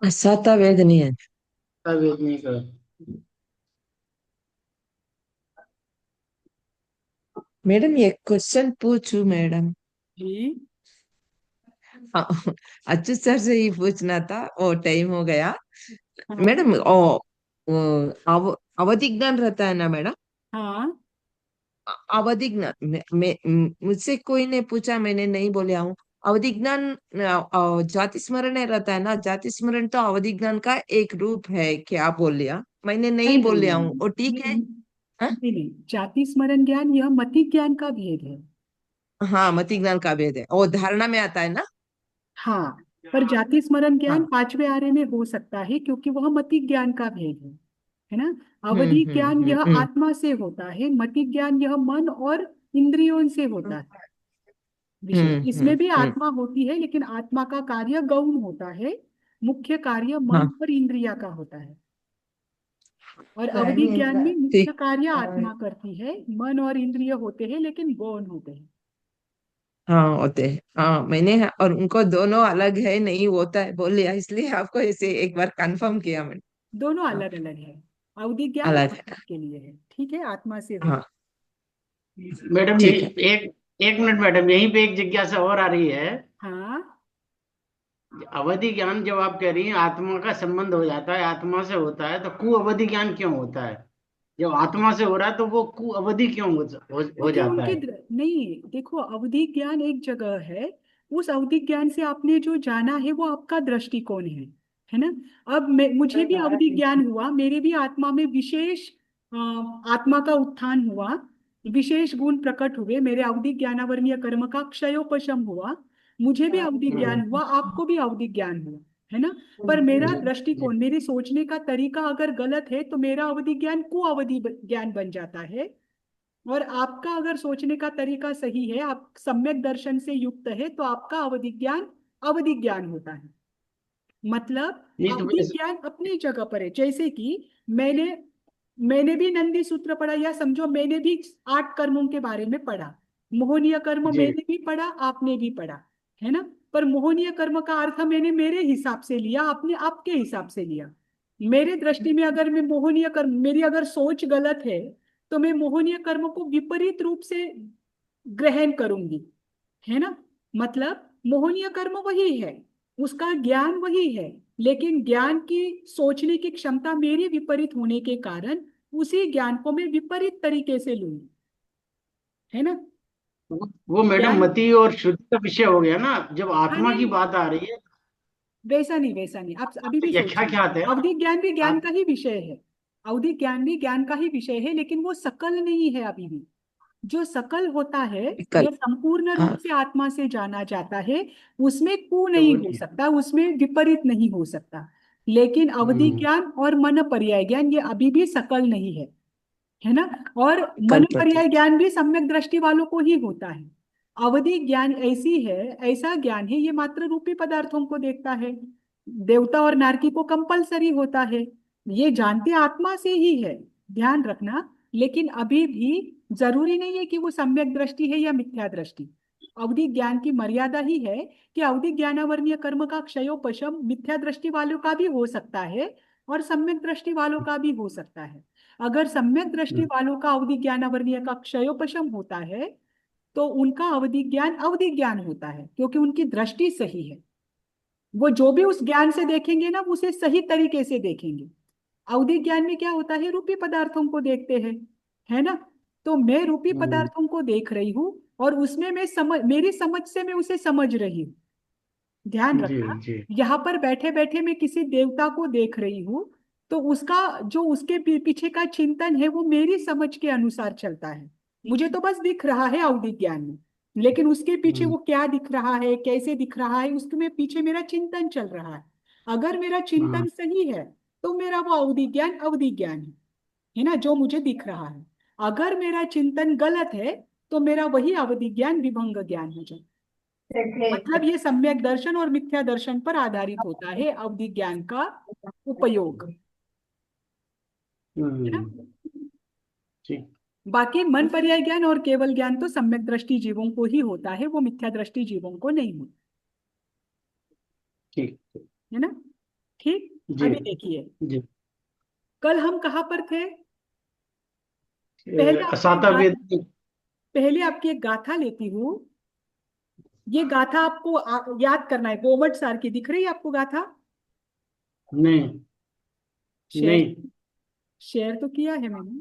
साता वेद नहीं है। वेदनी का। मैडम ये क्वेश्चन पूछू मैडम? जी। हाँ, अच्युत सर से ही पूछना था, वो टाइम हो गया। हाँ। मैडम वो अवधि ज्ञान रहता है ना मैडम? हाँ। अवधि ज्ञान मुझसे कोई ने पूछा, मैंने नहीं बोलिया हूँ। अवधि ज्ञान जाति स्मरण है रहता है ना? जाति स्मरण तो अवधि ज्ञान का एक रूप है, क्या बोल लिया? मैंने नहीं नहीं बोल नहीं लिया नहीं हूँ, वो ठीक नहीं है। नहीं हाँ। नहीं नहीं, जाति स्मरण ज्ञान यह मति ज्ञान का भेद है। हाँ, मति ज्ञान का भेद है, वो धारणा में आता है ना? हाँ, पर जाति स्मरण ज्ञान हाँ। पांचवे आर्य में हो सकता है क्योंकि वह मति ज्ञान का भेद है ना। अवधि ज्ञान यह हम्म। आत्मा से होता है, मति ज्ञान यह मन और इंद्रियों से होता है। विषय इसमें भी हम्म। आत्मा होती है लेकिन आत्मा का कार्य गौण होता है, मुख्य कार्य मन हाँ। और इंद्रिया का होता है। और अवधि ज्ञान में ठीक। मुख्य कार्य आत्मा करती है, मन और इंद्रिय होते हैं लेकिन गौण होते हैं। हाँ, होते हैं। हाँ, मैंने और उनको दोनों अलग है नहीं होता है बोल लिया, इसलिए आपको ऐसे एक बार कंफर्म किया मैंने। दोनों हाँ, अलग अलग है। अवधि ज्ञान अलग आत्मा है। के लिए है, ठीक है, आत्मा से हो। हाँ, मैडम ठीक यही है। एक एक मिनट मैडम, यहीं पे एक जिज्ञासा और आ रही है। हाँ। अवधि ज्ञान जब आप कह रही हैं आत्मा का संबंध हो जाता है, आत्मा से होता है, तो कु अवधि ज्ञान क्यों होता है? जब आत्मा से हो रहा है तो वो कु अवधि क्यों हो क्योंकि जाता उनके है? नहीं, देखो, अवधि ज्ञान एक जगह है। उस अवधि ज्ञान से आपने जो जाना है वो आपका दृष्टिकोण है ना। अब मुझे भी अवधि ज्ञान हुआ, मेरे भी आत्मा में विशेष आत्मा का उत्थान हुआ, विशेष गुण प्रकट हुए, मेरे अवधि ज्ञानावरणीय कर्म का क्षयोपशम हुआ। मुझे भी अवधि ज्ञान हुआ, आपको भी अवधि ज्ञान हुआ, है ना। पर मेरा जी। जी। दृष्टिकोण, मेरे सोचने का तरीका अगर गलत है तो मेरा अवधि ज्ञान कुअवधि ज्ञान बन जाता है। और आपका अगर सोचने का तरीका सही है, आप सम्यक दर्शन से युक्त है, तो आपका अवधि ज्ञान होता है। मतलब नहीं तो अवधि ज्ञान अपनी जगह पर है। जैसे कि मैंने मैंने भी नंदी सूत्र पढ़ा, या समझो मैंने भी 8 कर्मों के बारे में पढ़ा। मोहनीय कर्म जी। मैंने भी पढ़ा, आपने भी पढ़ा, है ना। पर मोहनीय कर्म का अर्थ मैंने मेरे हिसाब से लिया, आपने आपके हिसाब से लिया। मेरे दृष्टि में अगर मैं मोहनीय कर्म, मेरी अगर सोच गलत है, तो मैं मोहनीय कर्म को विपरीत रूप से ग्रहण करूंगी, है ना। मतलब मोहनीय कर्म वही है, उसका ज्ञान वही है, लेकिन ज्ञान की सोचने की क्षमता मेरी विपरीत होने के कारण उसी ज्ञान को मैं विपरीत तरीके से लूंगी, है ना। वो मैडम ज्ञान, मति और श्रुति का विषय हो गया ना, जब हाँ, आत्मा की नहीं, बात आ रही है। वैसा नहीं, वैसा नहीं, आप अभी भी व्याख्या सोचिए। क्या आते हैं ना। अवधि ज्ञान भी ज्ञान आप। का ही विषय है। अवधि ज्ञान भी ज्ञान का ही विषय है, लेकिन वो सकल नहीं है अभी भी। जो सकल होता है, कल। जो संपूर्ण रूप हाँ। से आत्मा से जाना जाता है, उसमें कु तो नहीं वो हो नहीं है। सकता, उसमें विपरीत नहीं हो सकता। लेकिन अवधि हम्म। ज्ञान और मन पर्याय ज्ञान ये अभी भी सकल नहीं है ना। और मन कल प्रति। पर्याय ज्ञान भी सम्यक दृष्टि वालों को ही होता है। अवधि ज्ञान ऐसी है, ऐसा ज्ञान है, ये मात्र रूपी पदार्थों को देखता है। देवता और नारकी को कंपलसरी होता है, ये जानते आत्मा से ही है, ध्यान रखना। लेकिन अभी भी जरूरी नहीं है कि वो सम्यक दृष्टि है या मिथ्या दृष्टि। अवधि ज्ञान की मर्यादा ही है कि अवधि ज्ञानावरणीय कर्म का क्षयोपशम मिथ्या दृष्टि वालों का भी हो सकता है और सम्यक दृष्टि वालों का भी हो सकता है। अगर सम्यक दृष्टि वालों का अवधि ज्ञानावरणीय का क्षयोपशम होता है, तो उनका अवधि ज्ञान होता है, क्योंकि उनकी दृष्टि सही है। वो जो भी उस ज्ञान से देखेंगे ना, उसे सही तरीके से देखेंगे। अवधि ज्ञान में क्या होता है, रूपी पदार्थों को देखते हैं, है ना। तो मैं रूपी हम्म। पदार्थों को देख रही हूँ, और उसमें मैं मेरी समझ से मैं उसे समझ रही हूँ। ध्यान जी। रखना, जी। यहाँ पर बैठे बैठे मैं किसी देवता को देख रही हूँ, तो उसका जो उसके पीछे का चिंतन है वो मेरी समझ के अनुसार चलता है। मुझे तो बस दिख रहा है अवधि ज्ञान में, लेकिन उसके पीछे हम्म। वो क्या दिख रहा है, कैसे दिख रहा है, उसके पीछे मेरा चिंतन चल रहा है। अगर मेरा चिंतन हम्म। सही है, तो मेरा वो अवधि ज्ञान है ना, जो मुझे दिख रहा है। अगर मेरा चिंतन गलत है, तो मेरा वही अवधि ज्ञान विभंग ज्ञान हो जाए। मतलब ये सम्यक दर्शन और मिथ्या दर्शन पर आधारित होता है अवधि ज्ञान का उपयोग, है ना। हम्म। ठीक। बाकी मन पर्याय ज्ञान और केवल ज्ञान तो सम्यक दृष्टि जीवों को ही होता है, वो मिथ्या दृष्टि जीवों को नहीं होता, ठीक। है ना। ठीक। जी अभी देखिए, जी। कल हम कहाँ पर थे? पहले आपकी एक साता गाथा, वेदनी। पहले आपकी एक गाथा लेती हूँ। ये गाथा आपको याद करना है। गोमट सार की दिख रही है आपको गाथा? नहीं शेयर, नहीं। शेयर तो किया है मैंने।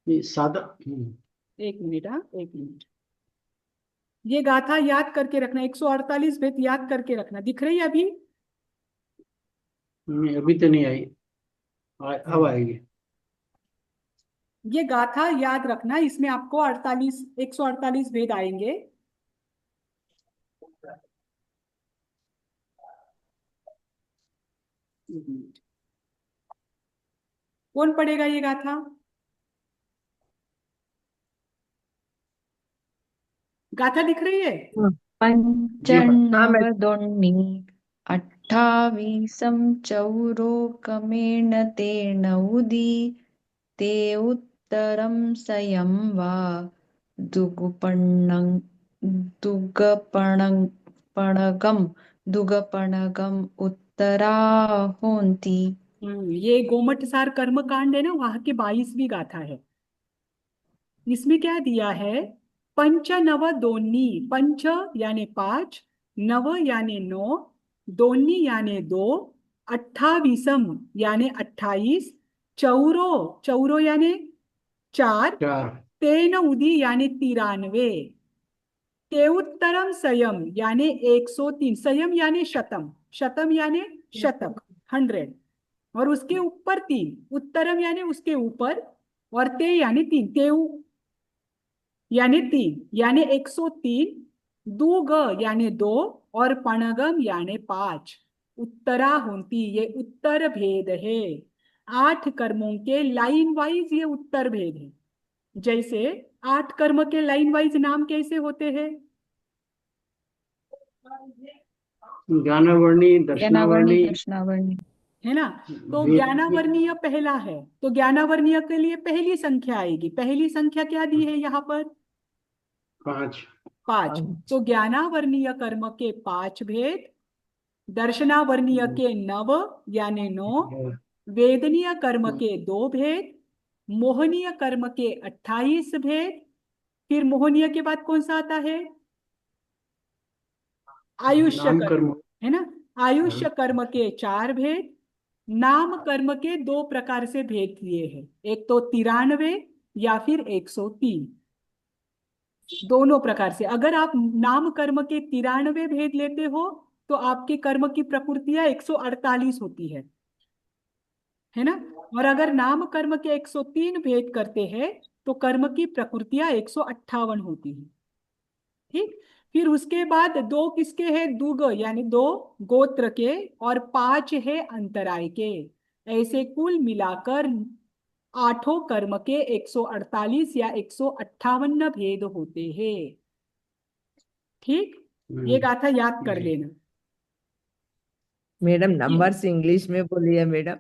नहीं, सादा। एक मिनट, हाँ, एक मिनट। ये गाथा याद करके रखना, 148 भेद याद करके रखना। दिख रही है अभी? नहीं, अभी तो नहीं आई। अब आएगी। ये गाथा याद रखना, इसमें आपको 48, 148 भेद आएंगे। एक मिनट। कौन पढ़ेगा ये गाथा? गाथा दिख रही है? हाँ जी हाँ। हाँ मैडम। पञ्चन्नवदोन्नि अट्ठावीसं चौरोकमेण तेन उदी ते उत्तरं सयं वा दुगुपणं दुगपणं पणगं दुगपणगम् उत्तराहोन्ति। ये गोमट सार कर्म कांड है ना, वहां की 22वीं गाथा है। इसमें क्या दिया है? पंच नव दोन्नी, पंच यानी 5, नव यानी 9, दोन्नी यानी 2, 28 यानी 28, चौरो, चौरो यानी 4, चार। तेन उदी यानी 93, तेउत्तरम संयम यानी 103, संयम यानी शतम, शतम यानी शतक, 100, और उसके ऊपर 3, उत्तरम यानी उसके ऊपर, और ते यानी 3, तेऊ यानी 3, यानी 103, दूग यानी 2, और पणगम यानी 5। उत्तरा होती, ये उत्तर भेद है। 8 कर्मों के लाइन वाइज ये उत्तर भेद है। जैसे 8 कर्म के लाइन वाइज नाम कैसे होते हैं? ज्ञानावर्णी, ज्ञानावर्णी दर्शनावर्णी, दर्शनावर्णी। है ना? तो वेद। ज्ञानावर्णीय पहला है, तो ज्ञानावर्णीय के लिए पहली संख्या आएगी। पहली संख्या क्या दी है यहाँ पर? 5। 5। तो ज्ञानावर्णीय कर्म के 5 भेद, दर्शनावर्णीय के 9 यानी 9, वेदनीय कर्म के 2 भेद, मोहनीय कर्म के 28 भेद। फिर मोहनीय के बाद कौन सा आता है? आयुष्य नाम कर्म, कर्म। है ना? आयुष्य कर्म के 4 भेद। नाम कर्म के 2 प्रकार से भेद किए हैं, एक तो 93 या फिर 103। दोनों प्रकार से अगर आप नाम कर्म के 93 भेद लेते हो तो आपके कर्म की प्रकृतियां 148 होती है ना? और अगर नाम कर्म के 103 भेद करते हैं तो कर्म की प्रकृतियां 158 होती है। ठीक। फिर उसके बाद 2 किसके हैं? दुग यानी 2 गोत्र के, और 5 है अंतराय के। ऐसे कुल मिलाकर 8 कर्म के 148 या 158 भेद होते हैं। ठीक। ये गाथा याद कर जी। लेना। मैडम ये नंबर्स इंग्लिश में बोलिए मैडम।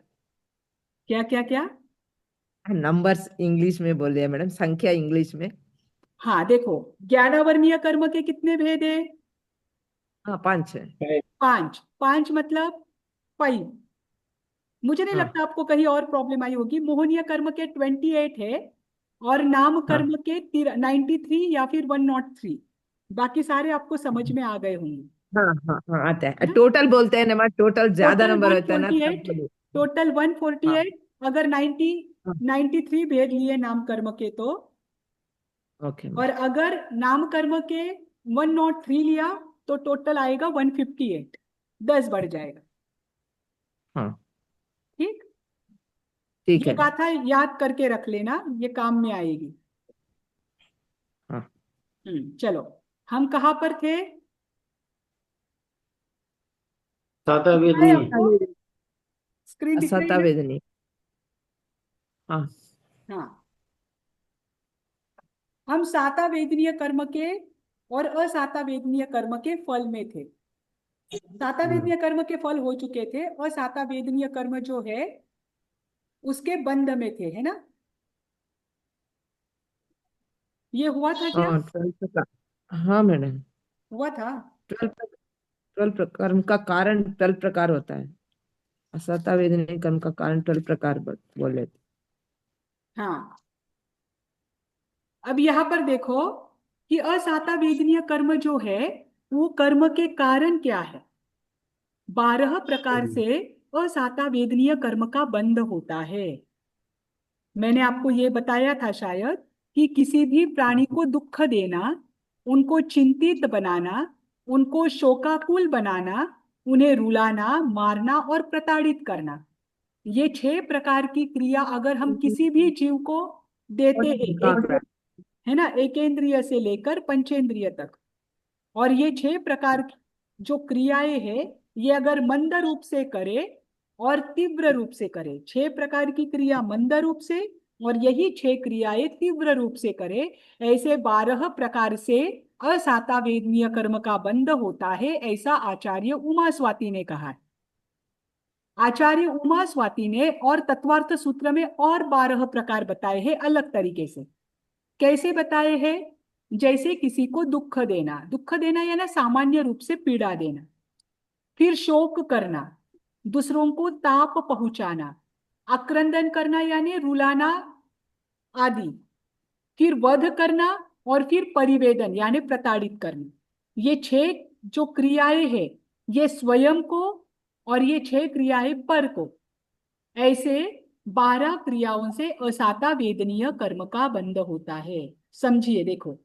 क्या क्या क्या? नंबर्स इंग्लिश में बोलिए मैडम, संख्या इंग्लिश में। हाँ देखो, 11 वर्णीय कर्म के कितने भेद है? हाँ 5 है। 5। 5 मतलब 5। मुझे नहीं हाँ लगता आपको कहीं और प्रॉब्लम आई होगी। मोहनीय कर्म के 28 है, और नाम हाँ कर्म के 93 या फिर 103। बाकी सारे आपको समझ में आ गए होंगे, हाँ हाँ हाँ आता है है, ना? टोटल बोलते हैं ना, टोटल ज्यादा टोटल नंबर होता है ना तब 148, बोलिए। टोटल हाँ 148। अगर 90, हाँ 93 भेद लिए नाम कर्म के तो, ओके और मैडम। अगर नाम कर्म के 103 लिया तो टोटल आएगा 158, 10 बढ़ जाएगा। हाँ ठीक। ठीक ये है मैडम। गाथा याद करके रख लेना, ये काम में आएगी। हाँ चलो, हम कहाँ पर थे? साता दिख रहा है वेदनी। आपको? स्क्रीन दिख रही है? सतावेदनी। हाँ हाँ। हम साता वेदनीय कर्म के और असाता वेदनीय कर्म के फल में थे। साता वेदनीय कर्म के फल हो चुके थे, और साता वेदनीय कर्म जो है उसके बंध में थे, है ना? ये हुआ था क्या? हाँ 12 का। हाँ मैडम हुआ था। 12। कर्म का कारण 12 प्रकार होता है। असाता वेदनीय कर्म का कारण 12 प्रकार बोले थे। हाँ, अब यहाँ पर देखो कि असाता वेदनीय कर्म जो है वो कर्म के कारण क्या है। 12 प्रकार से असाता वेदनीय कर्म का बंध होता है। मैंने आपको ये बताया था शायद कि किसी भी प्राणी को दुख देना, उनको चिंतित बनाना, उनको शोकाकुल बनाना, उन्हें रुलाना, मारना और प्रताड़ित करना, ये 6 प्रकार की क्रिया अगर हम किसी भी जीव को देते हैं, है ना, एकेंद्रिय से लेकर पंचेंद्रिय तक, और ये 6 प्रकार की जो क्रियाएं हैं ये अगर मंद रूप से करे और तीव्र रूप से करे, 6 प्रकार की क्रिया मंद रूप से और यही 6 क्रियाएं तीव्र रूप से करे, ऐसे 12 प्रकार से असाता वेदनीय कर्म का बंध होता है, ऐसा आचार्य उमा स्वाति ने कहा है। आचार्य उमा स्वाति ने और तत्वार्थ सूत्र में और 12 प्रकार बताए हैं अलग तरीके से। कैसे बताए हैं? जैसे किसी को दुख देना यानी सामान्य रूप से पीड़ा देना, फिर शोक करना, दूसरों को ताप पहुंचाना, आक्रंदन करना यानी रुलाना आदि, फिर वध करना और फिर परिवेदन यानी प्रताड़ित करना। ये 6 जो क्रियाएं हैं ये स्वयं को और ये 6 क्रियाएं पर को, ऐसे 12 क्रियाओं से असाता वेदनीय कर्म का बंध होता है। समझिए, देखो,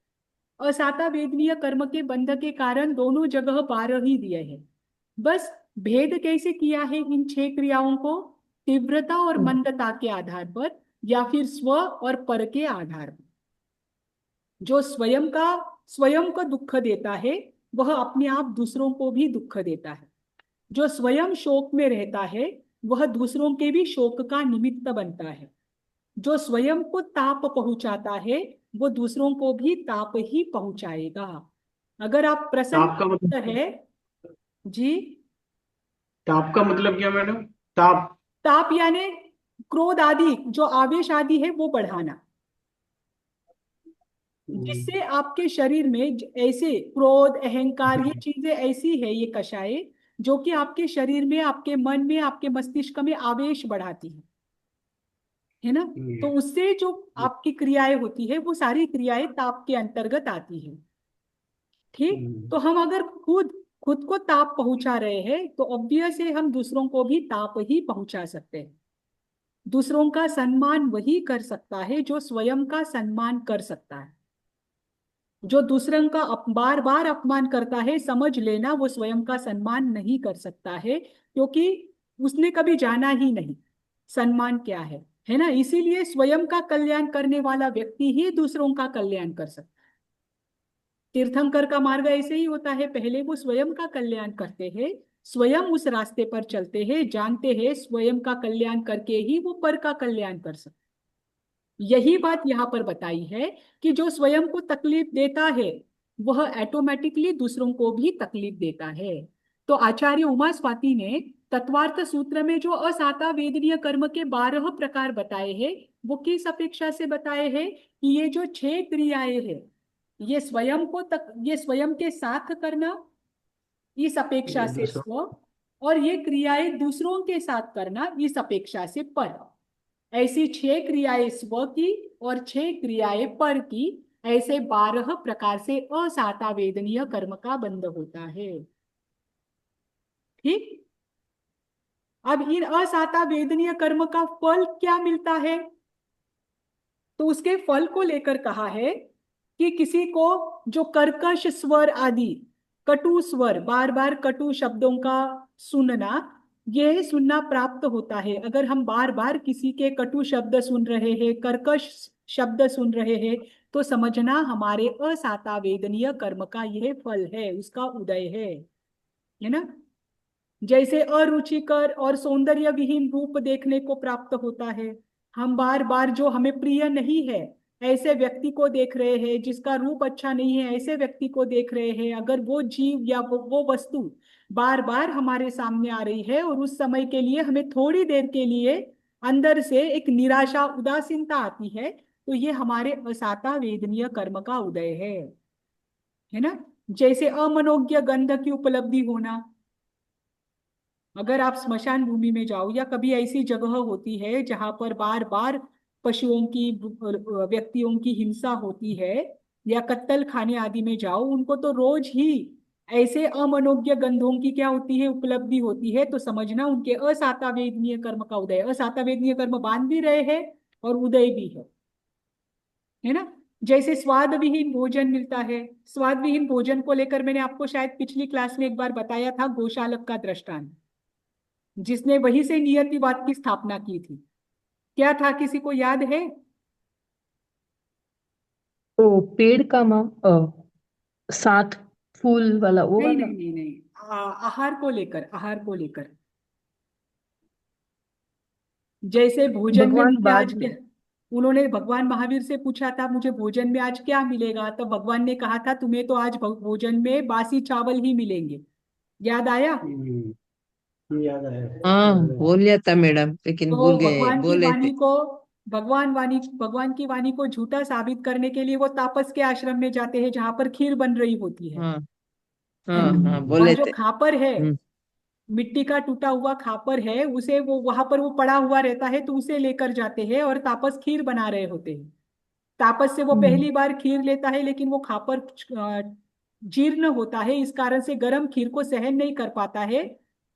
असाता वेदनीय कर्म के बंध के कारण दोनों जगह 12 ही दिए हैं। बस भेद कैसे किया है इन 6 क्रियाओं को? तीव्रता और मंदता के आधार पर या फिर स्व और पर के आधार पर। जो स्वयं को दुख देता है वह अपने आप दूसरों को भी दुख देता है। जो स्वयं शोक में रहता है वह दूसरों के भी शोक का निमित्त बनता है। जो स्वयं को ताप पहुंचाता है वो दूसरों को भी ताप ही पहुंचाएगा। अगर आप ताप का प्रसन्न मतलब है जी, ताप का मतलब क्या मैडम? ताप? ताप यानी क्रोध आदि, जो आवेश आदि है वो बढ़ाना, जिससे आपके शरीर में ऐसे क्रोध अहंकार ये चीजें ऐसी है, ये कषाय जो कि आपके शरीर में, आपके मन में, आपके मस्तिष्क में आवेश बढ़ाती है ना। तो उससे जो आपकी क्रियाएं होती है वो सारी क्रियाएं ताप के अंतर्गत आती है। ठीक, तो हम अगर खुद खुद को ताप पहुंचा रहे हैं तो ऑब्वियस है हम दूसरों को भी ताप ही पहुंचा सकते हैं। दूसरों का सम्मान वही कर सकता है जो स्वयं का सम्मान कर सकता है। जो दूसरों का बार बार अपमान करता है, समझ लेना वो स्वयं का सम्मान नहीं कर सकता है, क्योंकि उसने कभी जाना ही नहीं सम्मान क्या है ना। इसीलिए स्वयं का कल्याण करने वाला व्यक्ति ही दूसरों का कल्याण कर सकता है। तीर्थंकर का मार्ग ऐसे ही होता है, पहले वो स्वयं का कल्याण करते हैं, स्वयं उस रास्ते पर चलते हैं, जानते हैं स्वयं का कल्याण करके ही वो पर का कल्याण कर सकते। यही बात यहाँ पर बताई है कि जो स्वयं को तकलीफ देता है वह ऑटोमेटिकली दूसरों को भी तकलीफ देता है। तो आचार्य उमा स्वाति ने तत्वार्थ सूत्र में जो असाता वेदनीय कर्म के 12 प्रकार बताए हैं वो किस अपेक्षा से बताए हैं कि ये जो 6 क्रियाएं हैं ये स्वयं के साथ करना इस अपेक्षा से स्व, और ये क्रियाएं दूसरों के साथ करना इस अपेक्षा से पर। ऐसी 6 क्रियाएं स्व की और 6 क्रियाएं पर की, ऐसे 12 प्रकार से असाता वेदनीय कर्म का बंध होता है। ठीक, अब इन असाता वेदनीय कर्म का फल क्या मिलता है? तो उसके फल को लेकर कहा है कि किसी को जो कर्कश स्वर आदि, कटु स्वर, बार बार कटु शब्दों का सुनना, यह सुनना प्राप्त होता है। अगर हम बार बार किसी के कटु शब्द सुन रहे हैं, कर्कश शब्द सुन रहे हैं, तो समझना हमारे असाता वेदनीय कर्म का यह फल है, उसका उदय है ना। जैसे अरुचिकर और सौंदर्य विहीन रूप देखने को प्राप्त होता है, हम बार बार जो हमें प्रिय नहीं है ऐसे व्यक्ति को देख रहे हैं, जिसका रूप अच्छा नहीं है ऐसे व्यक्ति को देख रहे हैं, अगर वो जीव या वो वस्तु बार बार हमारे सामने आ रही है और उस समय के लिए हमें थोड़ी देर के लिए अंदर से एक निराशा उदासीनता आती है, तो ये हमारे असाता वेदनीय कर्म का उदय है ना। जैसे अमनोज्ञ गंध की उपलब्धि होना। अगर आप स्मशान भूमि में जाओ या कभी ऐसी जगह होती है जहां पर बार बार पशुओं की, व्यक्तियों की हिंसा होती है, या कत्ल खाने आदि में जाओ, उनको तो रोज ही ऐसे अमनोज्ञ गंधों की क्या होती है, उपलब्धि होती है, तो समझना उनके असातावेदनीय कर्म का उदय। असातावेदनीय कर्म बांध भी रहे हैं और उदय भी है ना। जैसे स्वाद विहीन भोजन मिलता है, स्वाद विहीन भोजन को लेकर मैंने आपको शायद पिछली क्लास में एक बार बताया था, गोशालक का दृष्टांत, जिसने वहीं से नियतिवाद की स्थापना की थी। क्या था, किसी को याद है? तो पेड़ का माँ 7 फूल वाला वो नहीं वाला। नहीं नहीं नहीं, आहार को लेकर, आहार को लेकर। जैसे भोजन में भगवान मुझे आज बाद क्या, में। उन्होंने भगवान महावीर से पूछा था मुझे भोजन में आज क्या मिलेगा, तो भगवान ने कहा था तुम्हें तो आज भोजन में बासी चावल ही मिलेंगे। याद आया? याद आया, हाँ, याद आया। बोल लिया था मैडम, लेकिन तो भूल गए, बोले थे। भगवान की वाणी को झूठा साबित करने के लिए वो तापस के आश्रम में जाते हैं जहां पर खीर बन रही होती है हाँ है हाँ ना। हाँ, और बोले जो थे। खापर है, हम्म मिट्टी का टूटा हुआ खापर है, उसे वो वहां पर वो पड़ा हुआ रहता है, तो उसे लेकर जाते हैं और तापस खीर बना रहे होते हैं। तापस से वो पहली बार खीर लेता है, लेकिन वो खापर जीर्ण होता है, इस कारण से गर्म खीर को सहन नहीं कर पाता है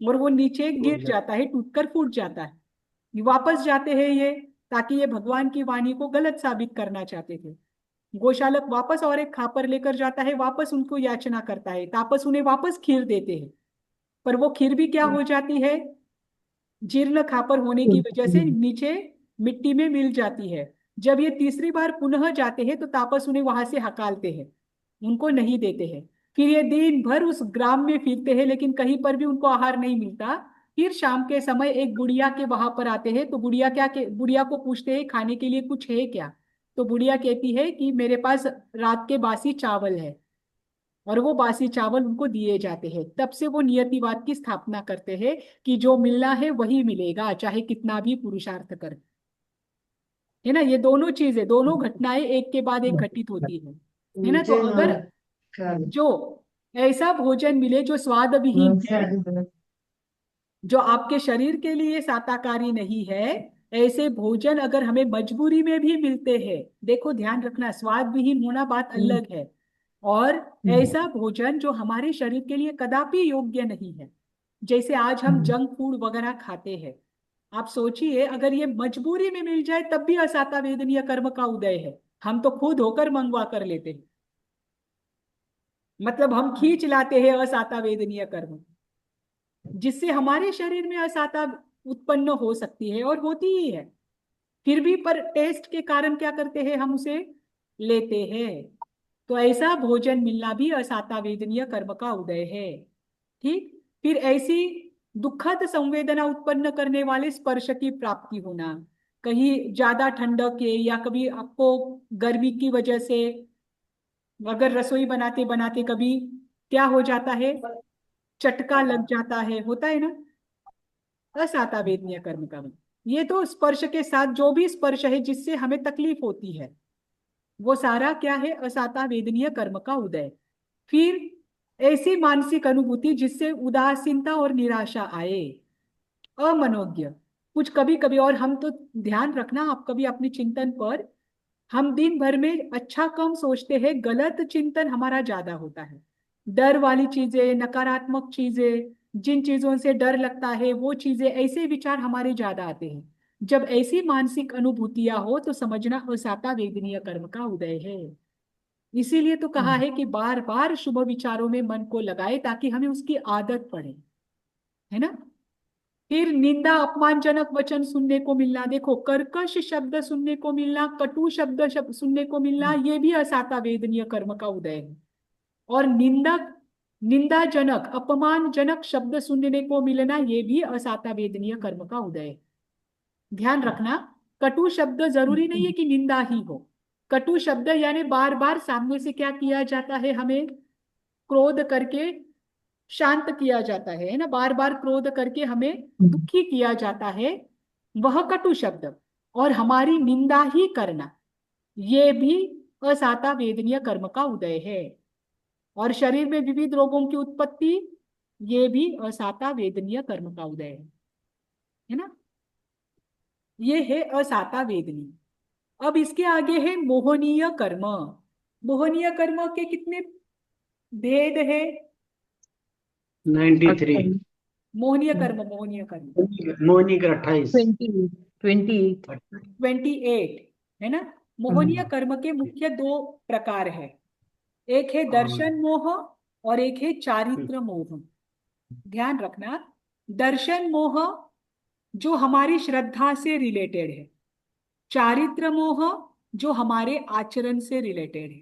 और वो नीचे गिर जाता है, टूटकर फूट जाता है। वापस जाते हैं ये, ताकि ये भगवान की वाणी को गलत साबित करना चाहते थे। गोशालक वापस और एक खापर लेकर जाता है, वापस उनको याचना करता है, तापस उन्हें वापस खीर देते हैं, पर वो खीर भी क्या हो जाती है, जीर्ण खापर होने की वजह से नीचे मिट्टी में मिल जाती है। जब ये तीसरी बार पुनः जाते हैं तो तापस उन्हें वहां से हकालते हैं, उनको नहीं देते हैं। फिर ये दिन भर उस ग्राम में फिरते हैं, लेकिन कहीं पर भी उनको आहार नहीं मिलता। फिर शाम के समय एक बुढ़िया के वहां पर आते हैं, तो बुढ़िया को पूछते हैं खाने के लिए कुछ है क्या। तो बुढ़िया कहती है कि मेरे पास रात के बासी चावल है, और वो बासी चावल उनको दिए जाते हैं। तब से वो नियतिवाद की स्थापना करते हैं कि जो मिलना है वही मिलेगा, चाहे कितना भी पुरुषार्थ कर, है ना। ये दोनों चीजें, दोनों घटनाएं एक के बाद एक घटित होती है ना। तो अगर जो ऐसा भोजन मिले जो स्वाद विहीन है, जो आपके शरीर के लिए साताकारी नहीं है, ऐसे भोजन अगर हमें मजबूरी में भी मिलते हैं, देखो ध्यान रखना, स्वाद विहीन होना बात अलग है, और ऐसा भोजन जो हमारे शरीर के लिए कदापि योग्य नहीं है, जैसे आज हम जंक फूड वगैरह खाते हैं, आप सोचिए अगर ये मजबूरी में मिल जाए तब भी असाता वेदनीय कर्म का उदय है। हम तो खुद होकर मंगवा कर लेते हैं, मतलब हम खींच लाते हैं असाता वेदनीय कर्म, जिससे हमारे शरीर में असाता उत्पन्न हो सकती है और होती ही है। फिर भी पर टेस्ट के कारण क्या करते हैं, हम उसे लेते हैं। तो ऐसा भोजन मिलना भी असाता वेदनीय कर्म का उदय है। ठीक। फिर ऐसी दुखद संवेदना उत्पन्न करने वाले स्पर्श की प्राप्ति होना, कहीं ज्यादा ठंडक के, या कभी आपको गर्मी की वजह से अगर रसोई बनाते बनाते कभी क्या हो जाता है, चटका लग जाता है, होता है ना, असाता वेदनीय कर्म का बन। ये तो स्पर्श के साथ जो भी स्पर्श है जिससे हमें तकलीफ होती है, वो सारा क्या है, असाता वेदनीय कर्म का उदय। फिर ऐसी मानसिक अनुभूति जिससे उदासीनता और निराशा आए, अमनोज्ञ कुछ कभी कभी। और हम तो ध्यान रखना, आप कभी अपने चिंतन पर, हम दिन भर में अच्छा कम सोचते हैं, गलत चिंतन हमारा ज्यादा होता है। डर वाली चीजें, नकारात्मक चीजें, जिन चीजों से डर लगता है वो चीजें, ऐसे विचार हमारे ज्यादा आते हैं। जब ऐसी मानसिक अनुभूतियां हो तो समझना असाता वेदनीय कर्म का उदय है। इसीलिए तो कहा है कि बार बार शुभ विचारों में मन को लगाए ताकि हमें उसकी आदत पड़े, है ना। फिर निंदा अपमानजनक वचन सुनने को मिलना, देखो कर्कश शब्द सुनने को मिलना, कटु शब्द सुनने को मिलना, ये भी असाता वेदनीय कर्म का उदय है। और निंदाजनक अपमानजनक शब्द सुनने को मिलना, ये भी असाता वेदनीय कर्म का उदय है। ध्यान रखना, कटु शब्द जरूरी नहीं है कि निंदा ही हो। कटु शब्द यानी बार बार सामने से क्या किया जाता है, हमें क्रोध करके शांत किया जाता है ना, बार बार क्रोध करके हमें दुखी किया जाता है, वह कटु शब्द। और हमारी निंदा ही करना, ये भी असाता वेदनीय कर्म का उदय है। और शरीर में विविध रोगों की उत्पत्ति, ये भी असाता वेदनीय कर्म का उदय है ना। ये है असाता वेदनीय। अब इसके आगे है मोहनीय कर्म। मोहनीय कर्म के कितने भेद है? 93। मोहनीय कर्म, मोहनीय कर्म मोहनी का 28। 28 28 है ना। मोहनीय कर्म के मुख्य दो प्रकार है, एक है दर्शन मोह और एक है चारित्र मोह। ध्यान रखना, दर्शन मोह जो हमारी श्रद्धा से रिलेटेड है, चारित्र मोह जो हमारे आचरण से रिलेटेड है।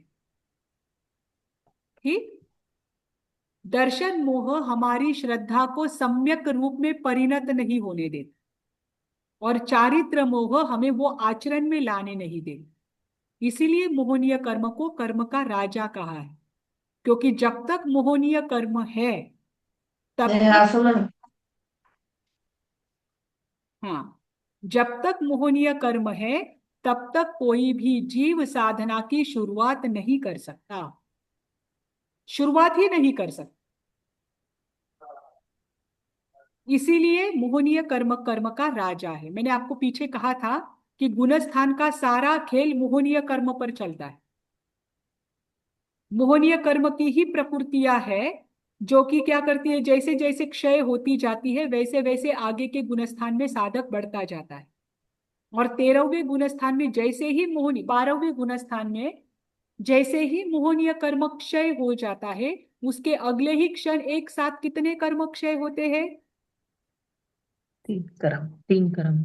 ठीक, दर्शन मोह हमारी श्रद्धा को सम्यक रूप में परिणत नहीं होने देता, और चारित्र मोह हमें वो आचरण में लाने नहीं देता। इसीलिए मोहनीय कर्म को कर्म का राजा कहा है, क्योंकि जब तक मोहनीय कर्म है तब तक, हाँ, जब तक मोहनीय कर्म है तब तक कोई भी जीव साधना की शुरुआत नहीं कर सकता, शुरुआत ही नहीं कर सकता। इसीलिए मोहनीय कर्म कर्म का राजा है। मैंने आपको पीछे कहा था कि गुणस्थान का सारा खेल मोहनीय कर्म पर चलता है। मोहनीय कर्म की ही प्रकृतियां है जो कि क्या करती है, जैसे जैसे क्षय होती जाती है वैसे वैसे आगे के गुणस्थान में साधक बढ़ता जाता है। और 13वें गुणस्थान में जैसे ही मोहनी 12वें गुणस्थान में जैसे ही मोहनीय कर्म क्षय हो जाता है, उसके अगले ही क्षण एक साथ कितने कर्म क्षय होते हैं? 3 कर्म।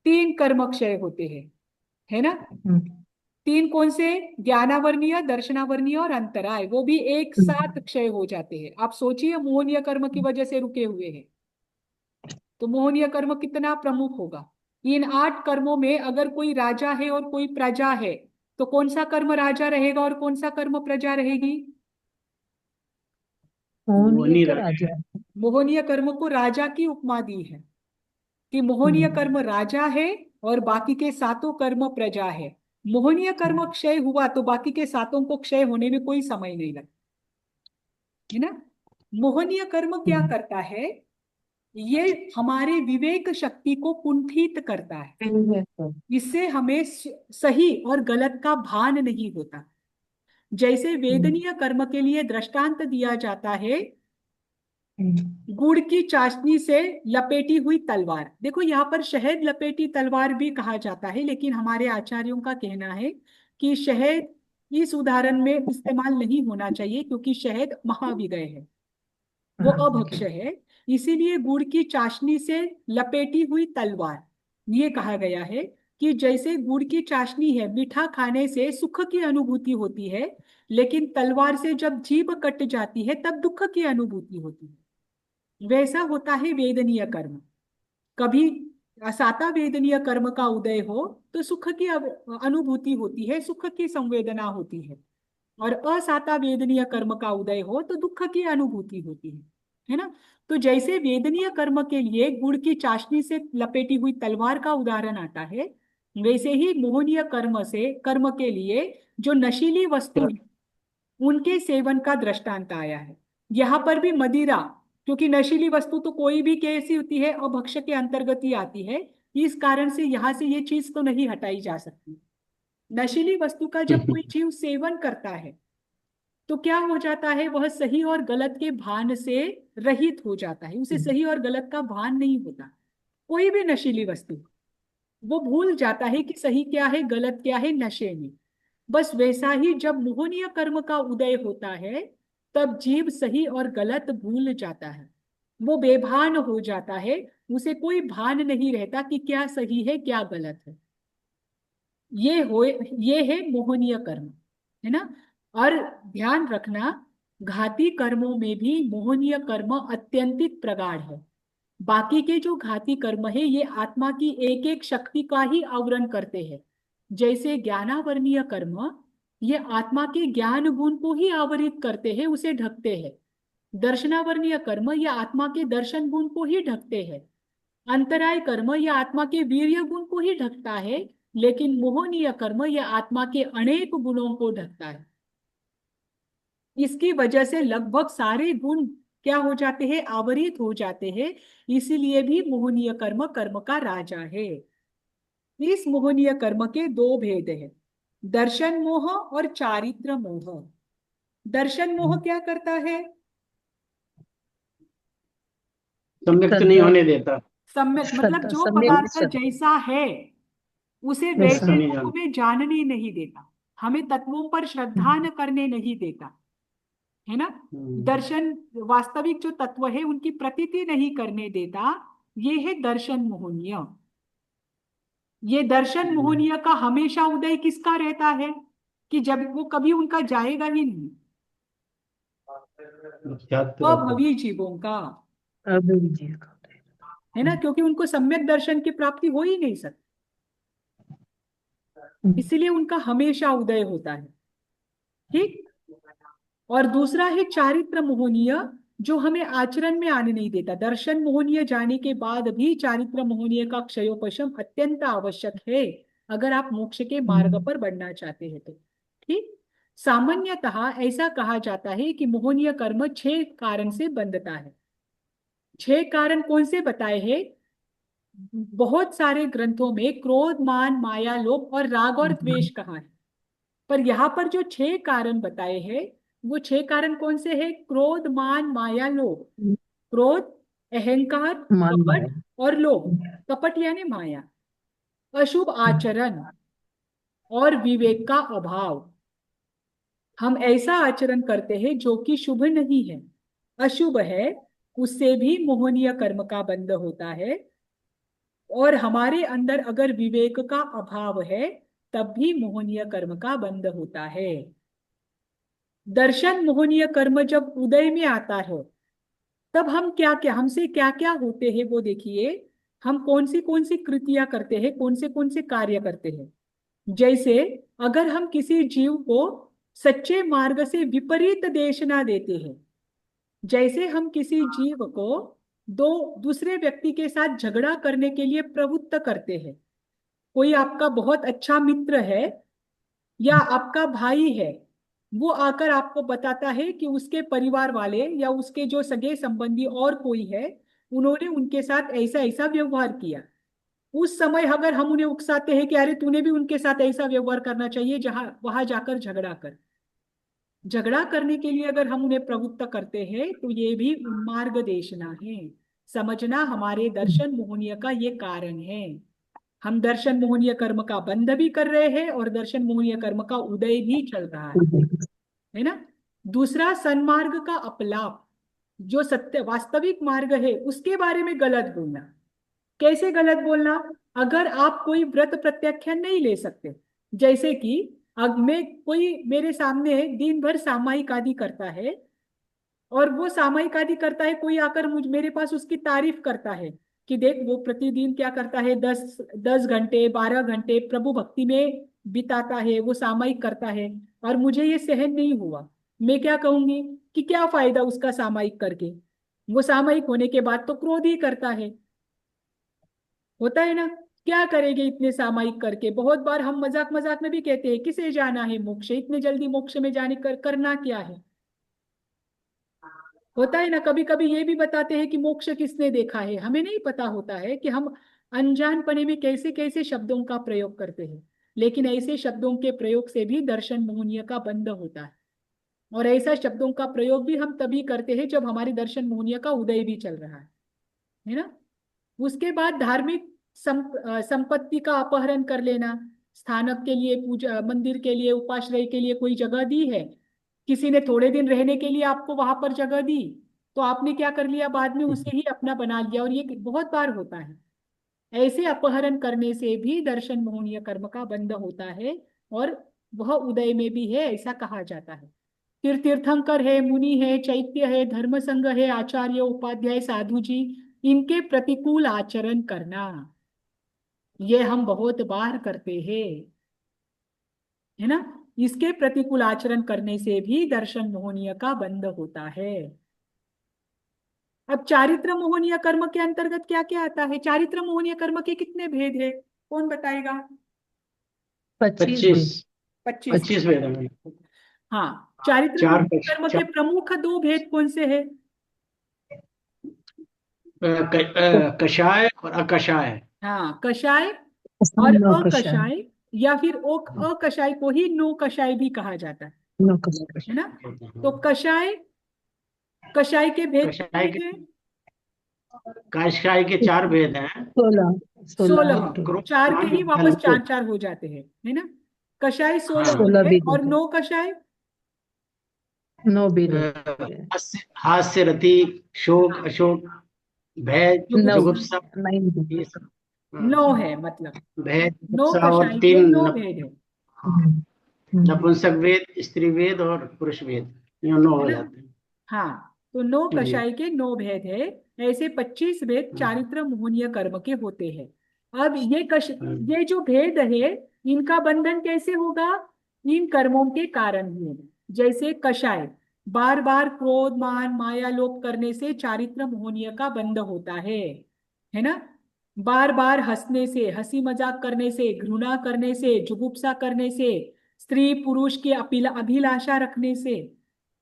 3 कर्म क्षय होते हैं, है ना। 3 कौन से? ज्ञानावर्णीय, दर्शनावर्णीय और अंतराय, वो भी एक साथ क्षय हो जाते हैं। आप सोचिए, मोहनीय कर्म की वजह से रुके हुए हैं, तो मोहनीय कर्म कितना प्रमुख होगा। इन 8 कर्मों में अगर कोई राजा है और कोई प्रजा है, तो कौन सा कर्म राजा रहेगा और कौन सा कर्म प्रजा रहेगी? मोहनीय का राजा। मोहनीय कर्म को राजा की उपमा दी है कि मोहनीय कर्म राजा है और बाकी के 7 कर्म प्रजा है। मोहनीय कर्म क्षय हुआ तो बाकी के 7 को क्षय होने में कोई समय नहीं लगता, है ना। मोहनीय कर्म क्या करता है? ये हमारे विवेक शक्ति को कुंठित करता है, इससे हमें सही और गलत का भान नहीं होता। जैसे वेदनीय कर्म के लिए दृष्टांत दिया जाता है गुड़ की चाशनी से लपेटी हुई तलवार। देखो, यहाँ पर शहद लपेटी तलवार भी कहा जाता है, लेकिन हमारे आचार्यों का कहना है कि शहद इस उदाहरण में इस्तेमाल नहीं होना चाहिए, क्योंकि शहद महाविगय है, वो अभक्ष्य है। इसीलिए गुड़ की चाशनी से लपेटी हुई तलवार, ये कहा गया है कि जैसे गुड़ की चाशनी है, मीठा खाने से सुख की अनुभूति होती है, लेकिन तलवार से जब जीभ कट जाती है तब दुख की अनुभूति होती है। वैसा होता है वेदनीय कर्म। कभी साता वेदनीय कर्म का उदय हो तो सुख की अनुभूति होती है, सुख की संवेदना होती है, और असाता वेदनीय कर्म का उदय हो तो दुख की अनुभूति होती है ना। तो जैसे वेदनीय कर्म के लिए गुड़ की चाशनी से लपेटी हुई तलवार का उदाहरण आता है, वैसे ही मोहनीय कर्म के लिए जो नशीली वस्तु है, उनके सेवन का दृष्टांत आया है। यहाँ पर भी मदिरा, क्योंकि नशीली वस्तु तो कोई भी कैसी होती है, अभक्ष्य के अंतर्गत ही आती है, इस कारण से यहाँ से ये चीज तो नहीं हटाई जा सकती। नशीली वस्तु का जब कोई जीव सेवन करता है तो क्या हो जाता है, वह सही और गलत के भान से रहित हो जाता है, उसे सही और गलत का भान नहीं होता। कोई भी नशीली वस्तु, वो भूल जाता है कि सही क्या है गलत क्या है नशे में। बस वैसा ही जब मोहनीय कर्म का उदय होता है तब जीव सही और गलत भूल जाता है, वो बेभान हो जाता है, उसे कोई भान नहीं रहता कि क्या सही है क्या गलत है। ये है मोहनीय कर्म, है ना। और ध्यान रखना, घाती कर्मों में भी मोहनीय कर्म अत्यंतिक प्रगाढ़ है। बाकी के जो घाती कर्म है ये आत्मा की एक एक शक्ति का ही आवरण करते हैं। जैसे ज्ञानावर्णीय कर्म, ये आत्मा के ज्ञान गुण को ही आवरित करते हैं, उसे ढकते हैं। दर्शनावर्णीय कर्म ये आत्मा के दर्शन गुण को ही ढकते हैं। अंतराय कर्म यह आत्मा के वीर्य गुण को ही ढकता है, लेकिन मोहनीय कर्म यह आत्मा के अनेक गुणों को ढकता है। इसकी वजह से लगभग सारे गुण क्या हो जाते हैं, आवरित हो जाते हैं। इसीलिए भी मोहनीय कर्म कर्म का राजा है। इस मोहनीय कर्म के दो भेद हैं, दर्शन मोह और चारित्र मोह। दर्शन मोह क्या करता है? सम्यक तो नहीं श्रद्धा होने देता। सम्यक मतलब श्रद्धा जो सम्यक पदार्थ श्रद्धा जैसा है उसे वैसा वैसा वैसे नहीं रूप जानता। में जानने नहीं देता, हमें तत्वों पर श्रद्धा न करने नहीं देता, है ना। हम्म। दर्शन वास्तविक जो तत्व है उनकी प्रतीति नहीं करने देता, ये है दर्शन मोहनीय। ये दर्शन मोहनीय का हमेशा उदय किसका रहता है, कि जब वो कभी उनका जाएगा ही नहीं, याद तो रहता है। अभवी जीवों का, अभी जी का है ना, क्योंकि उनको सम्यक दर्शन की प्राप्ति हो ही नहीं सकती, इसीलिए उनका हमेशा उदय होता है। ठीक। और दूसरा है चारित्र मोहनीय, जो हमें आचरण में आने नहीं देता। दर्शन मोहनीय जाने के बाद भी चारित्र मोहनीय का क्षयोपशम अत्यंत आवश्यक है, अगर आप मोक्ष के मार्ग पर बढ़ना चाहते हैं तो। ठीक। सामान्यतः ऐसा कहा जाता है कि मोहनीय कर्म 6 कारण से बंधता है। 6 कारण कौन से बताए हैं? बहुत सारे ग्रंथों में क्रोध मान माया लोभ और राग और द्वेष कहा है, पर यहाँ पर जो 6 कारण बताए हैं वो 6 कारण कौन से हैं? क्रोध मान माया लोभ। क्रोध, अहंकार, मान कपट भाई और लोभ। कपट यानी माया, अशुभ आचरण और विवेक का अभाव। हम ऐसा आचरण करते हैं जो कि शुभ नहीं है, अशुभ है, उससे भी मोहनीय कर्म का बंध होता है। और हमारे अंदर अगर विवेक का अभाव है तब भी मोहनीय कर्म का बंध होता है। दर्शन मोहनीय कर्म जब उदय में आता है तब हम क्या क्या, हमसे क्या क्या होते हैं वो देखिए। हम कौन सी कृतियां करते हैं, कौन से कार्य करते हैं। जैसे अगर हम किसी जीव को सच्चे मार्ग से विपरीत देशना देते हैं, जैसे हम किसी जीव को दो दूसरे व्यक्ति के साथ झगड़ा करने के लिए प्रवृत्त करते हैं। कोई आपका बहुत अच्छा मित्र है या आपका भाई है, वो आकर आपको बताता है कि उसके परिवार वाले या उसके जो सगे संबंधी और कोई है, उन्होंने उनके साथ ऐसा ऐसा व्यवहार किया। उस समय अगर हम उन्हें उकसाते हैं कि अरे तूने भी उनके साथ ऐसा व्यवहार करना चाहिए, जहां वहां जाकर झगड़ा कर, झगड़ा करने के लिए अगर हम उन्हें प्रवृत्त करते हैं तो ये भी उन्मार्ग देशना है। समझना, हमारे दर्शन मोहनीय का ये कारण है। हम दर्शन मोहनीय कर्म का बंध भी कर रहे हैं और दर्शन मोहनीय कर्म का उदय भी चल रहा है ना। दूसरा, सन्मार्ग का अपलाप, जो सत्य वास्तविक मार्ग है उसके बारे में गलत बोलना। कैसे गलत बोलना? अगर आप कोई व्रत प्रत्याख्यान नहीं ले सकते, जैसे कि अब मैं, कोई मेरे सामने दिन भर सामायिक आदि करता है और वो सामायिक आदि करता है, कोई आकर मुझ मेरे पास उसकी तारीफ करता है कि देख वो प्रतिदिन क्या करता है, 10 10 घंटे 12 घंटे प्रभु भक्ति में बिताता है, वो सामायिक करता है, और मुझे ये सहन नहीं हुआ। मैं क्या कहूंगी कि क्या फायदा उसका सामायिक करके, वो सामायिक होने के बाद तो क्रोध ही करता है, होता है ना। क्या करेंगे इतने सामायिक करके? बहुत बार हम मजाक मजाक में भी कहते हैं किसे जाना है मोक्ष, इतने जल्दी मोक्ष में जाने करना क्या है, होता है ना। कभी कभी ये भी बताते हैं कि मोक्ष किसने देखा है, हमें नहीं पता होता है कि हम अनजानपने में कैसे कैसे शब्दों का प्रयोग करते हैं। लेकिन ऐसे शब्दों के प्रयोग से भी दर्शन मोहनीय का बंध होता है, और ऐसा शब्दों का प्रयोग भी हम तभी करते हैं जब हमारे दर्शन मोहनीय का उदय भी चल रहा है ना। उसके बाद धार्मिक संपत्ति का अपहरण कर लेना। स्थानक के लिए, पूजा मंदिर के लिए, उपाश्रय के लिए कोई जगह दी है, किसी ने थोड़े दिन रहने के लिए आपको वहां पर जगह दी, तो आपने क्या कर लिया, बाद में उसे ही अपना बना लिया, और ये बहुत बार होता है। ऐसे अपहरण करने से भी दर्शन मोहनीय कर्म का बंध होता है, और वह उदय में भी है, ऐसा कहा जाता है। फिर तीर्थंकर है, मुनि है, चैत्य है, धर्म संघ है, आचार्य उपाध्याय साधु जी, इनके प्रतिकूल आचरण करना, ये हम बहुत बार करते हैं, है ना। इसके प्रतिकूल आचरण करने से भी दर्शन मोहनीय का बंध होता है। अब चारित्र मोहनीय कर्म के अंतर्गत क्या क्या आता है? चारित्र मोहनीय कर्म के कितने भेद है, कौन बताएगा? 25 25। भी 25। 25 वेद में। हाँ, चारित्र चार मोहनीय कर्म के चार प्रमुख दो भेद कौन से हैं? कषाय और अकषाय। हाँ, कषाय और असम कषाय अकषाय, या फिर अकषाय को ही नो कषाय भी कहा जाता न कषाय है ना। तो कषाय, कषाय के भेद कषाय कितने के हैं? कषाय के चार भेद हैं। 16 16। टू क्रोध, चार के मान, ही वापस छल, चार क्रोध। चार हो जाते हैं, है ना। कषाय 16 हाँ। 16 होते हैं, भी और देते नो कषाय 9 भी देते हैं हास्य रति, शोक, अशोक, भय, नव जुगुप्सा, जुगुप्सा, 9 भी ये सब। नो हाँ, है मतलब। भय, नो जुगुप्सा और कषाय के तीन नो भेद है नपुंसक वेद, स्त्री वेद और पुरुष वेद, ये नौ है हो ना। जाते हैं। हाँ, तो नो जी। कषाय के नो भेद है। ऐसे 25 भेद चारित्र मोहनीय कर्म के होते हैं। अब ये जो भेद है, इनका बंधन कैसे होगा? इन कर्मों के कारण ही होगा। जैसे कषाय, बार बार क्रोध मान माया लोभ करने से चारित्र मोहनीय का बंध होता है ना। बार बार हंसने से, हंसी मजाक करने से, घृणा करने से, जुगुप्सा करने से, स्त्री पुरुष की अभिलाषा रखने से,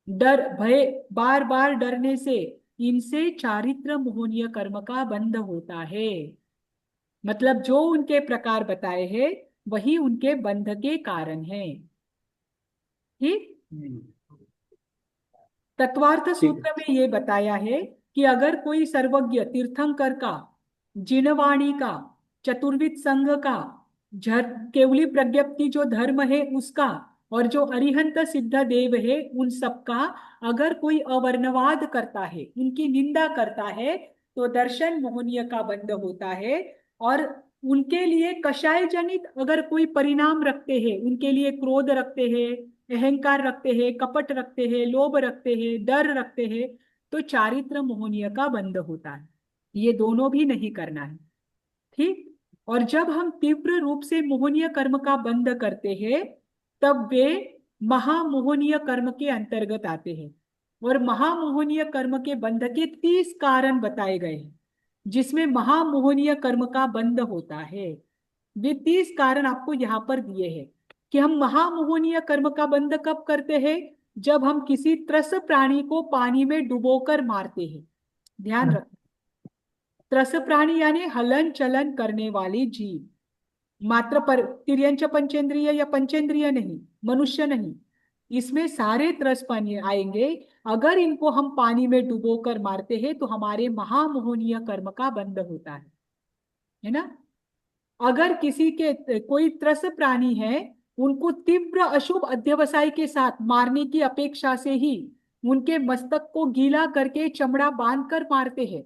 डर भय, बार बार डरने से, इनसे चारित्र मोहनीय कर्म का बंध होता है। मतलब जो उनके प्रकार बताए हैं, वही उनके बंध के कारण है। ठीक। हम्म, तत्वार्थ ठीक सूत्र में ये बताया है कि अगर कोई सर्वज्ञ तीर्थंकर का, जिनवाणी का, चतुर्विद संघ का, झर केवली प्रज्ञप्ति जो धर्म है उसका, और जो अरिहंत सिद्ध देव है उन सबका अगर कोई अवर्णवाद करता है, उनकी निंदा करता है, तो दर्शन मोहनीय का बंध होता है। और उनके लिए कषाय जनित अगर कोई परिणाम रखते हैं, उनके लिए क्रोध रखते हैं, अहंकार रखते हैं, कपट रखते हैं, लोभ रखते हैं, डर रखते हैं, तो चारित्र मोहनीय का बंध होता है। ये दोनों भी नहीं करना है। ठीक। और जब हम तीव्र रूप से मोहनीय कर्म का बंध करते हैं, तब वे महामोहनीय कर्म के अंतर्गत आते हैं। और महामोहनीय कर्म के बंध के 30 कारण बताए गए हैं, जिसमें महामोहनीय कर्म का बंध होता है। वे 30 कारण आपको यहाँ पर दिए हैं कि हम महामोहनीय कर्म का बंध कब करते हैं? जब हम किसी त्रस प्राणी को पानी में डुबोकर मारते हैं। ध्यान रखना, त्रस प्राणी यानी हलन चलन करने वाली जीव, मात्र पर तिर्यंच पंचेंद्रिय या पंचेंद्रिय नहीं, मनुष्य नहीं, इसमें सारे त्रस पानी आएंगे। अगर इनको हम पानी में डुबोकर मारते हैं तो हमारे महामोहनीय कर्म का बंध होता है ना। अगर किसी के कोई त्रस प्राणी है, उनको तीव्र अशुभ अध्यवसाय के साथ मारने की अपेक्षा से ही उनके मस्तक को गीला करके चमड़ा बांधकर मारते हैं।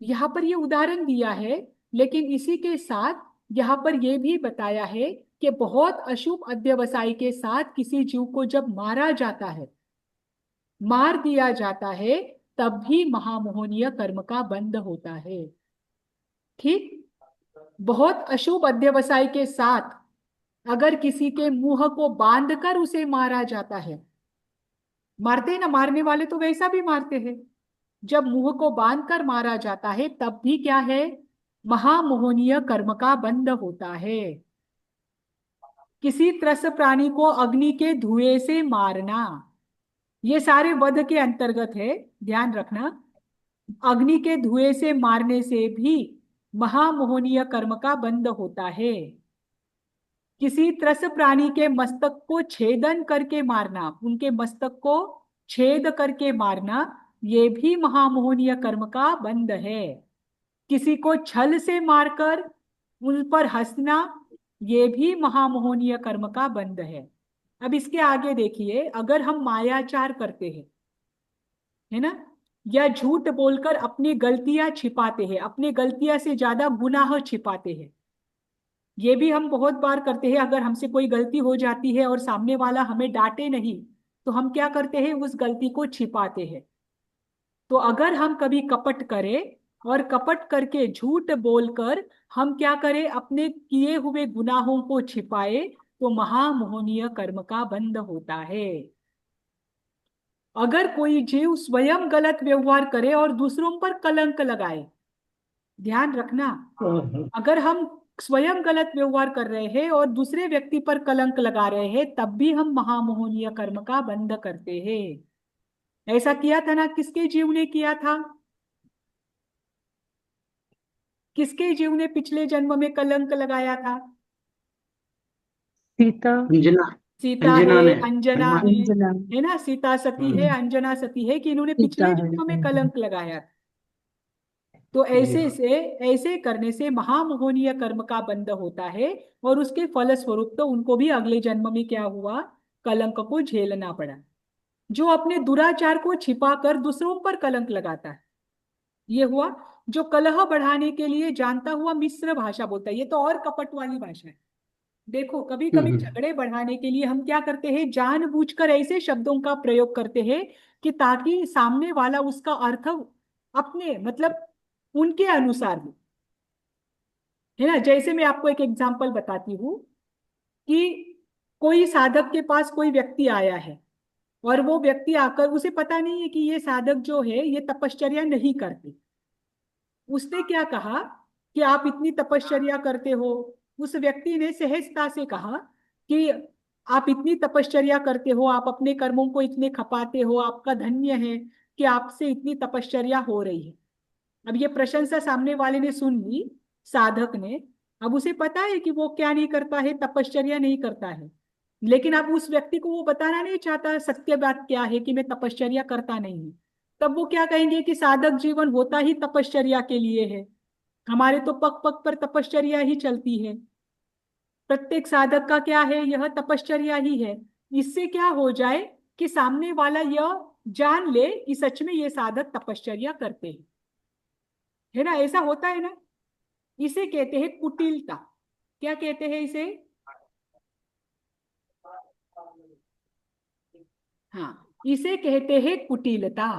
यहाँ पर ये उदाहरण दिया है, लेकिन इसी के साथ यहाँ पर यह भी बताया है कि बहुत अशुभ अध्यवसाय के साथ किसी जीव को जब मारा जाता है, मार दिया जाता है, तब भी महामोहनीय कर्म का बंध होता है। ठीक। बहुत अशुभ अध्यवसाय के साथ अगर किसी के मुंह को बांधकर उसे मारा जाता है, मारते हैं ना, मारने वाले तो वैसा भी मारते हैं, जब मुंह को बांधकर मारा जाता है तब भी क्या है? महामोहनीय कर्म का बंध होता है। किसी त्रस प्राणी को अग्नि के धुएं से मारना, ये सारे वध के अंतर्गत है, ध्यान रखना। अग्नि के धुएं से मारने से भी महामोहनीय कर्म का बंध होता है। किसी त्रस प्राणी के मस्तक को छेदन करके मारना, उनके मस्तक को छेद करके मारना, ये भी महामोहनीय कर्म का बंध है। किसी को छल से मारकर उन पर हंसना, ये भी महामोहनीय कर्म का बंध है। अब इसके आगे देखिए, अगर हम मायाचार करते हैं, है ना, या झूठ बोलकर अपनी गलतियां छिपाते हैं, अपनी गलतियां से ज्यादा गुनाह छिपाते हैं, ये भी हम बहुत बार करते हैं। अगर हमसे कोई गलती हो जाती है और सामने वाला हमें डांटे नहीं, तो हम क्या करते हैं? उस गलती को छिपाते हैं। तो अगर हम कभी कपट करें और कपट करके झूठ बोलकर हम क्या करें? अपने किए हुए गुनाहों को छिपाए, तो महामोहनीय कर्म का बंध होता है। अगर कोई जीव स्वयं गलत व्यवहार करे और दूसरों पर कलंक लगाए, ध्यान रखना, अगर हम स्वयं गलत व्यवहार कर रहे हैं और दूसरे व्यक्ति पर कलंक लगा रहे हैं, तब भी हम महामोहनीय कर्म का बंध करते हैं। ऐसा किया था ना, किसके जीव ने किया था? किसके जीव ने पिछले जन्म में कलंक लगाया था? सीता अंजना, सीता अंजना है, ने, अंजना अंजना है ना, सीता सती है, अंजना सती है, कि इन्होंने सीता पिछले है जन्म में अंजना। कलंक लगाया था। तो जी हाँ। ऐसे करने से महामोहनीय कर्म का बंध होता है, और उसके फलस्वरूप तो उनको भी अगले जन्म में क्या हुआ? कलंक को झेलना पड़ा। जो अपने दुराचार को छिपाकर दूसरों पर कलंक लगाता है, ये हुआ। जो कलह बढ़ाने के लिए जानता हुआ मिश्र भाषा बोलता है, ये तो और कपट वाली भाषा है। देखो, कभी कभी झगड़े बढ़ाने के लिए हम क्या करते हैं, जानबूझकर ऐसे शब्दों का प्रयोग करते हैं कि ताकि सामने वाला उसका अर्थ अपने मतलब उनके अनुसार हो, है ना। जैसे मैं आपको एक एग्जांपल बताती हूँ कि कोई साधक के पास कोई व्यक्ति आया है, और वो व्यक्ति आकर, उसे पता नहीं है कि ये साधक जो है ये तपश्चर्या नहीं करते। उसने क्या कहा कि आप इतनी तपश्चर्या करते हो। उस व्यक्ति ने सहजता से कहा कि आप इतनी तपश्चर्या करते हो, आप अपने कर्मों को इतने खपाते हो, आपका धन्य है कि आपसे इतनी तपश्चर्या हो रही है। अब ये प्रशंसा सामने वाले ने सुन ली, साधक ने। अब उसे पता है कि वो क्या नहीं करता है, तपश्चर्या नहीं करता है, लेकिन अब उस व्यक्ति को वो बताना नहीं चाहता सत्य बात क्या है कि मैं तपश्चर्या करता नहीं हूं। तब वो क्या कहेंगे कि साधक जीवन होता ही तपश्चर्या के लिए है, हमारे तो पग पग पर तपश्चर्या ही चलती है। प्रत्येक साधक का क्या है, यह तपश्चर्या ही है। इससे क्या हो जाए कि सामने वाला यह जान ले कि सच में ये साधक तपश्चर्या करते हैं, है ना। ऐसा होता है ना। इसे कहते हैं कुटिलता। क्या कहते हैं इसे? हाँ, इसे कहते हैं कुटिलता।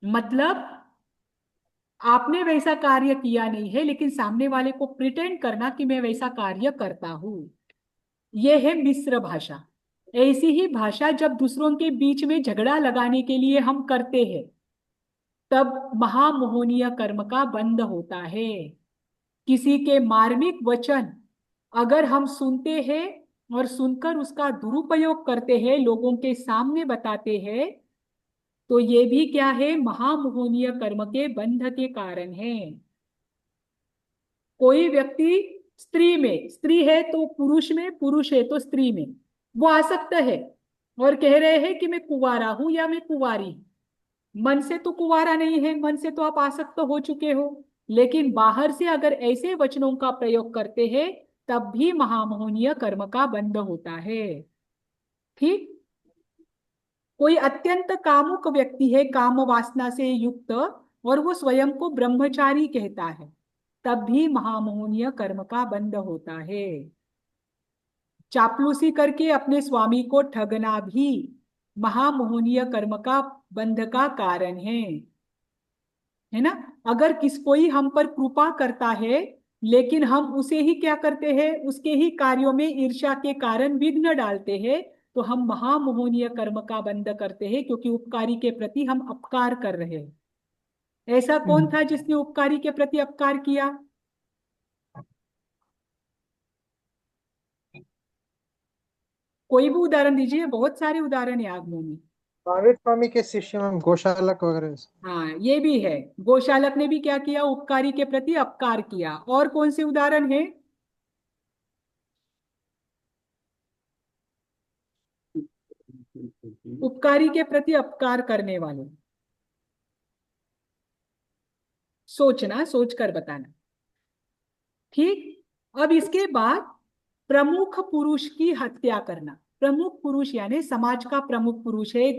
मतलब आपने वैसा कार्य किया नहीं है, लेकिन सामने वाले को प्रिटेंड करना कि मैं वैसा कार्य करता हूं। यह है मिश्र भाषा। ऐसी ही भाषा जब दूसरों के बीच में झगड़ा लगाने के लिए हम करते हैं, तब महामोहनीय कर्म का बंध होता है। किसी के मार्मिक वचन अगर हम सुनते हैं और सुनकर उसका दुरुपयोग करते हैं, लोगों के सामने बताते हैं, तो ये भी क्या है, महामोहनीय कर्म के बंध के कारण है। कोई व्यक्ति स्त्री में, स्त्री है तो पुरुष में, पुरुष है तो स्त्री में वो आसक्त है, और कह रहे हैं कि मैं कुंवारा हूं या मैं कुंवारी हूं। मन से तो कुंवारा नहीं है, मन से तो आप आसक्त हो चुके हो, लेकिन बाहर से अगर ऐसे वचनों का प्रयोग करते हैं, तब भी महामोहनीय कर्म का बंध होता है। ठीक। कोई अत्यंत कामुक व्यक्ति है, काम वासना से युक्त, और वो स्वयं को ब्रह्मचारी कहता है, तब भी महामोहनीय कर्म का बंध होता है। चापलूसी करके अपने स्वामी को ठगना भी महामोहनीय कर्म का बंध का कारण है ना। अगर कोई हम पर कृपा करता है, लेकिन हम उसे ही क्या करते हैं, उसके ही कार्यों में ईर्ष्या के कारण विघ्न डालते हैं, तो हम महामोहनीय कर्म का बंध करते हैं, क्योंकि उपकारी के प्रति हम अपकार कर रहे हैं। ऐसा कौन था जिसने उपकारी के प्रति अपकार किया? कोई भी उदाहरण दीजिए, बहुत सारे उदाहरण है आगमों में। महावीर स्वामी के शिष्य में गोशालक वगैरह। हाँ, ये भी है। गोशालक ने भी क्या किया, उपकारी के प्रति अपकार किया। और कौन से उदाहरण है? उपकारी के प्रति अपकार करने वाले। सोचना, सोचकर बताना। ठीक। अब इसके बाद प्रमुख पुरुष की हत्या करना। प्रमुख पुरुष यानी समाज का प्रमुख पुरुष है,